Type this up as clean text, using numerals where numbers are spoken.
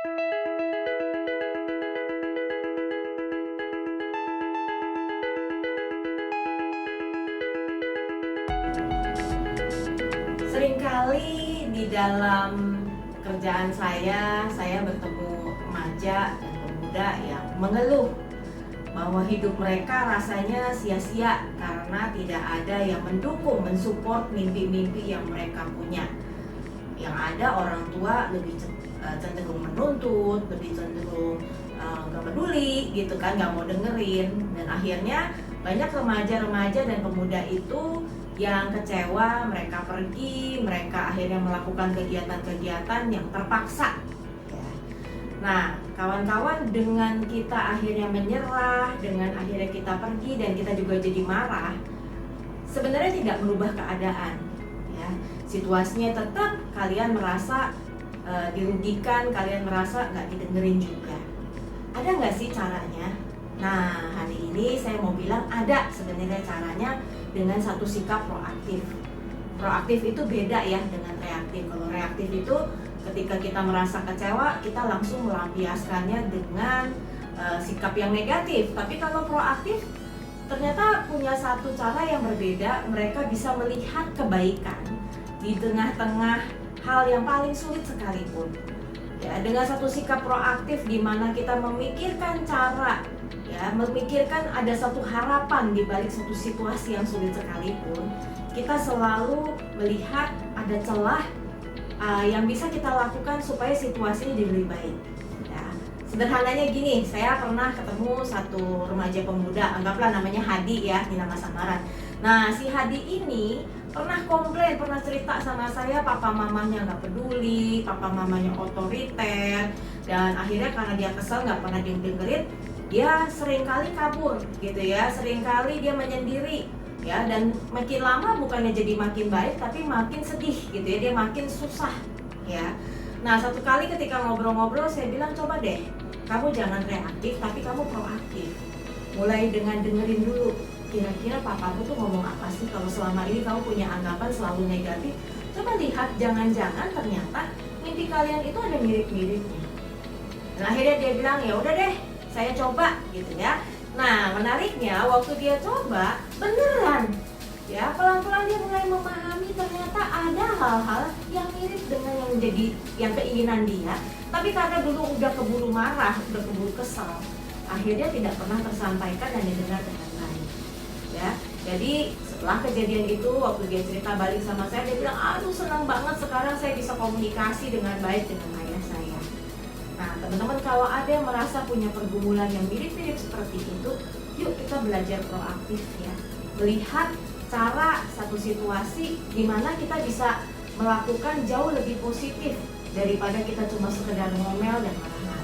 Seringkali di dalam kerjaan saya bertemu remaja dan pemuda yang mengeluh bahwa hidup mereka rasanya sia-sia karena tidak ada yang mendukung, mensupport mimpi-mimpi yang mereka punya. Yang ada orang tua lebih cenderung menuntut, lebih cenderung nggak peduli gitu kan, nggak mau dengerin, dan akhirnya banyak remaja-remaja dan pemuda itu yang kecewa, mereka pergi, mereka akhirnya melakukan kegiatan-kegiatan yang terpaksa. Ya. Nah, kawan-kawan, dengan kita akhirnya menyerah, dengan akhirnya kita pergi dan kita juga jadi marah, sebenarnya tidak merubah keadaan. Ya, situasinya tetap kalian merasa dirugikan, kalian merasa nggak didengerin juga. Ada nggak sih caranya? Nah, hari ini saya mau bilang ada sebenarnya caranya, dengan satu sikap proaktif. Proaktif itu beda ya dengan reaktif. Kalau reaktif itu ketika kita merasa kecewa, kita langsung melampiaskannya dengan sikap yang negatif. Tapi kalau proaktif ternyata punya satu cara yang berbeda. Mereka bisa melihat kebaikan di tengah-tengah hal yang paling sulit sekalipun. Ya, dengan satu sikap proaktif di mana kita memikirkan cara, ya, memikirkan ada satu harapan di balik satu situasi yang sulit sekalipun, kita selalu melihat ada celah yang bisa kita lakukan supaya situasinya jadi lebih baik. Ya, sederhananya gini, saya pernah ketemu satu remaja pemuda, anggaplah namanya Hadi ya, ini nama samaran. Nah, si Hadi ini pernah komplain, pernah cerita sama saya, papa mamanya nggak peduli, papa mamanya otoriter, dan akhirnya karena dia kesel nggak pernah dengerin, dia seringkali kabur gitu ya, seringkali dia menyendiri ya, dan makin lama bukannya jadi makin baik tapi makin sedih gitu ya, dia makin susah ya. Nah, satu kali ketika ngobrol-ngobrol saya bilang, coba deh kamu jangan reaktif tapi kamu proaktif, mulai dengan dengerin dulu, kira-kira papamu tuh ngomong apa sih, kalau selama ini kamu punya anggapan selalu negatif, coba lihat, jangan-jangan ternyata mimpi kalian itu ada mirip-miripnya. Dan akhirnya dia bilang, ya udah deh saya coba gitu ya. Nah, menariknya waktu dia coba, beneran ya, pelan-pelan dia mulai memahami ternyata ada hal-hal yang mirip dengan yang menjadi yang keinginan dia, tapi karena dulu udah keburu marah, udah keburu kesal, akhirnya tidak pernah tersampaikan dan didengar dengan baik ya. Jadi setelah kejadian itu, waktu dia cerita balik sama saya, dia bilang, aduh senang banget sekarang saya bisa komunikasi dengan baik dengan ayah saya. Nah, teman-teman, kalau ada yang merasa punya pergumulan yang mirip-mirip seperti itu, yuk kita belajar proaktif ya, melihat cara satu situasi di mana kita bisa melakukan jauh lebih positif daripada kita cuma sekedar ngomel dan marah-marah.